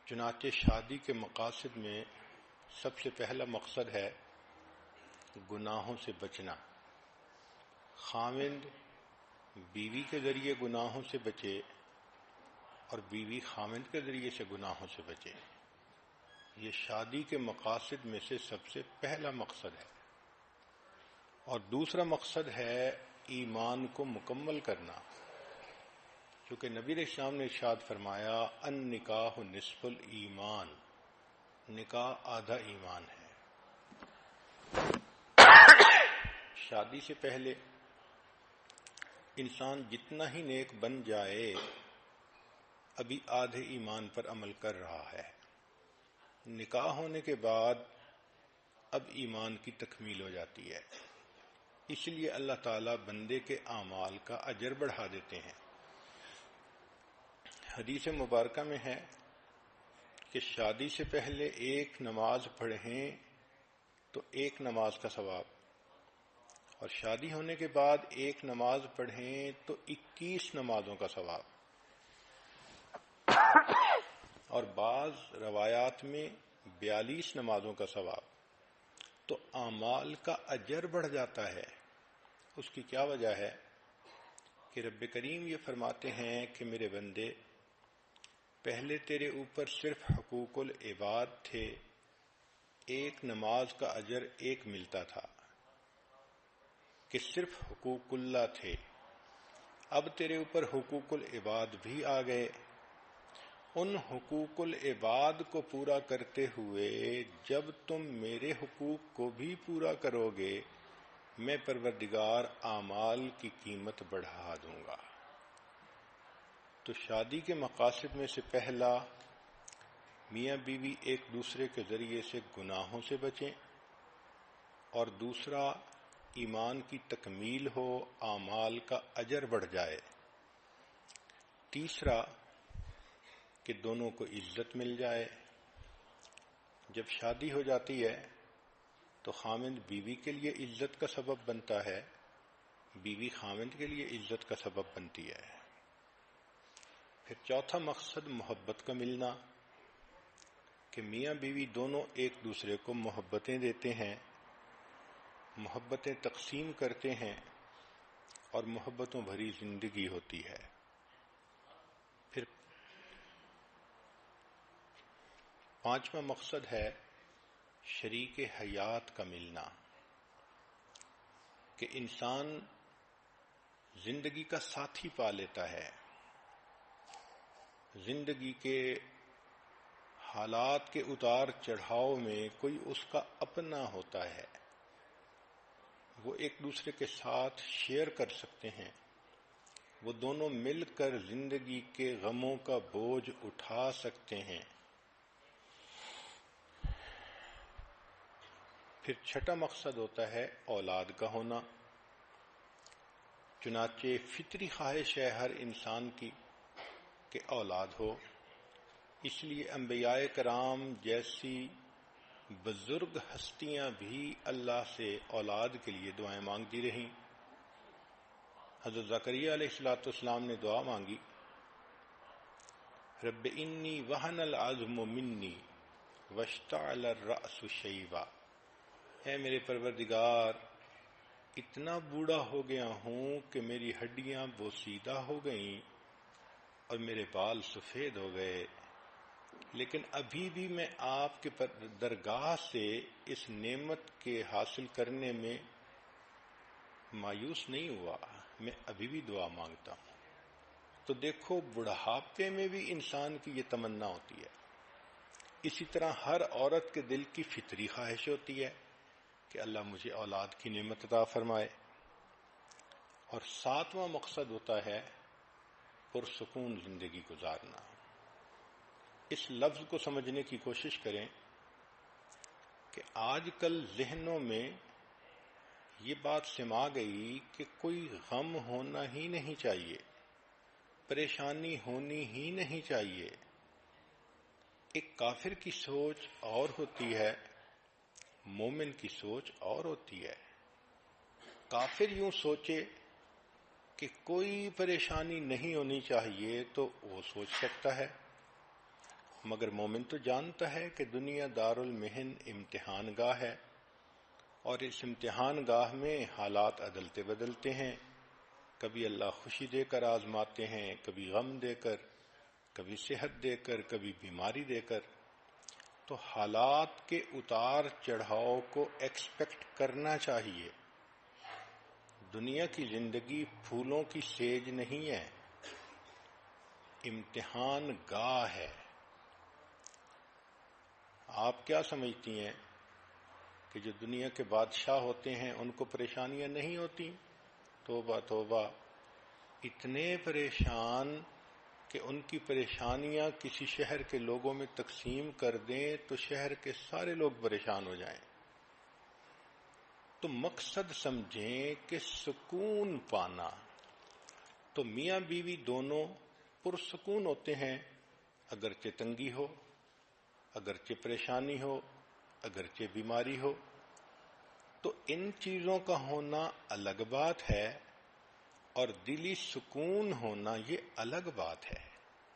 چنانچہ شادی کے مقاصد میں سب سے پہلا مقصد ہے گناہوں سے بچنا۔ خاوند بیوی کے ذریعے گناہوں سے بچے اور بیوی خاوند کے ذریعے سے گناہوں سے بچے، یہ شادی کے مقاصد میں سے سب سے پہلا مقصد ہے۔ اور دوسرا مقصد ہے ایمان کو مکمل کرنا، کیونکہ نبی علیہ السلام نے ارشاد فرمایا النکاح نصف الایمان، نکاح آدھا ایمان ہے۔ شادی سے پہلے انسان جتنا ہی نیک بن جائے ابھی آدھے ایمان پر عمل کر رہا ہے، نکاح ہونے کے بعد اب ایمان کی تکمیل ہو جاتی ہے، اس لیے اللہ تعالیٰ بندے کے اعمال کا اجر بڑھا دیتے ہیں۔ حدیث مبارکہ میں ہے کہ شادی سے پہلے ایک نماز پڑھیں تو ایک نماز کا ثواب، اور شادی ہونے کے بعد ایک نماز پڑھیں تو 21 نمازوں کا ثواب، اور بعض روایات میں 42 نمازوں کا ثواب۔ تو اعمال کا اجر بڑھ جاتا ہے۔ اس کی کیا وجہ ہے کہ رب کریم یہ فرماتے ہیں کہ میرے بندے، پہلے تیرے اوپر صرف حقوق العباد تھے، ایک نماز کا اجر ایک ملتا تھا کہ صرف حقوق اللہ تھے، اب تیرے اوپر حقوق العباد بھی آ گئے۔ ان حقوق العباد کو پورا کرتے ہوئے جب تم میرے حقوق کو بھی پورا کرو گے میں پروردگار اعمال کی قیمت بڑھا دوں گا۔ تو شادی کے مقاصد میں سے پہلا میاں بیوی ایک دوسرے کے ذریعے سے گناہوں سے بچیں، اور دوسرا ایمان کی تکمیل ہو، اعمال کا اجر بڑھ جائے۔ تیسرا کہ دونوں کو عزت مل جائے۔ جب شادی ہو جاتی ہے تو خاوند بیوی کے لیے عزت کا سبب بنتا ہے، بیوی خاوند کے لیے عزت کا سبب بنتی ہے۔ پھر چوتھا مقصد محبت کا ملنا، کہ میاں بیوی دونوں ایک دوسرے کو محبتیں دیتے ہیں، محبتیں تقسیم کرتے ہیں، اور محبتوں بھری زندگی ہوتی ہے۔ پھر پانچواں مقصد ہے شریک حیات کا ملنا، کہ انسان زندگی کا ساتھی پا لیتا ہے، زندگی کے حالات کے اتار چڑھاؤ میں کوئی اس کا اپنا ہوتا ہے، وہ ایک دوسرے کے ساتھ شیئر کر سکتے ہیں، وہ دونوں مل کر زندگی کے غموں کا بوجھ اٹھا سکتے ہیں۔ پھر چھٹا مقصد ہوتا ہے اولاد کا ہونا، چنانچہ فطری خواہش ہے ہر انسان کی کہ اولاد ہو، اس لیے انبیاء کرام جیسی بزرگ ہستیاں بھی اللہ سے اولاد کے لیے دعائیں مانگتی رہیں۔ حضرت زکریا علیہ السلام نے دعا مانگی، رب انی وہن العظم منی واشتعل الرأس شیبا، اے میرے پروردگار اتنا بوڑھا ہو گیا ہوں کہ میری ہڈیاں بوسیدہ ہو گئیں اور میرے بال سفید ہو گئے، لیکن ابھی بھی میں آپ کے درگاہ سے اس نعمت کے حاصل کرنے میں مایوس نہیں ہوا، میں ابھی بھی دعا مانگتا ہوں۔ تو دیکھو بڑھاپے میں بھی انسان کی یہ تمنا ہوتی ہے، اسی طرح ہر عورت کے دل کی فطری خواہش ہوتی ہے کہ اللہ مجھے اولاد کی نعمت عطا فرمائے۔ اور ساتواں مقصد ہوتا ہے پرسکون زندگی گزارنا۔ اس لفظ کو سمجھنے کی کوشش کریں کہ آج کل ذہنوں میں یہ بات سما گئی کہ کوئی غم ہونا ہی نہیں چاہیے، پریشانی ہونی ہی نہیں چاہیے۔ ایک کافر کی سوچ اور ہوتی ہے، مومن کی سوچ اور ہوتی ہے۔ کافر یوں سوچے کہ کوئی پریشانی نہیں ہونی چاہیے تو وہ سوچ سکتا ہے، مگر مومن تو جانتا ہے کہ دنیا دار المحن امتحان گاہ ہے، اور اس امتحان گاہ میں حالات عدلتے بدلتے ہیں، کبھی اللہ خوشی دے کر آزماتے ہیں، کبھی غم دے کر، کبھی صحت دے کر، کبھی بیماری دے کر۔ تو حالات کے اتار چڑھاؤ کو ایکسپیکٹ کرنا چاہیے۔ دنیا کی زندگی پھولوں کی سیج نہیں ہے، امتحان گاہ ہے۔ آپ کیا سمجھتی ہیں کہ جو دنیا کے بادشاہ ہوتے ہیں ان کو پریشانیاں نہیں ہوتی؟ توبہ توبہ، اتنے پریشان کہ ان کی پریشانیاں کسی شہر کے لوگوں میں تقسیم کر دیں تو شہر کے سارے لوگ پریشان ہو جائیں۔ تو مقصد سمجھیں کہ سکون پانا۔ تو میاں بیوی دونوں پرسکون ہوتے ہیں، اگرچہ تنگی ہو، اگرچہ پریشانی ہو، اگرچہ بیماری ہو۔ تو ان چیزوں کا ہونا الگ بات ہے، اور دلی سکون ہونا یہ الگ بات ہے۔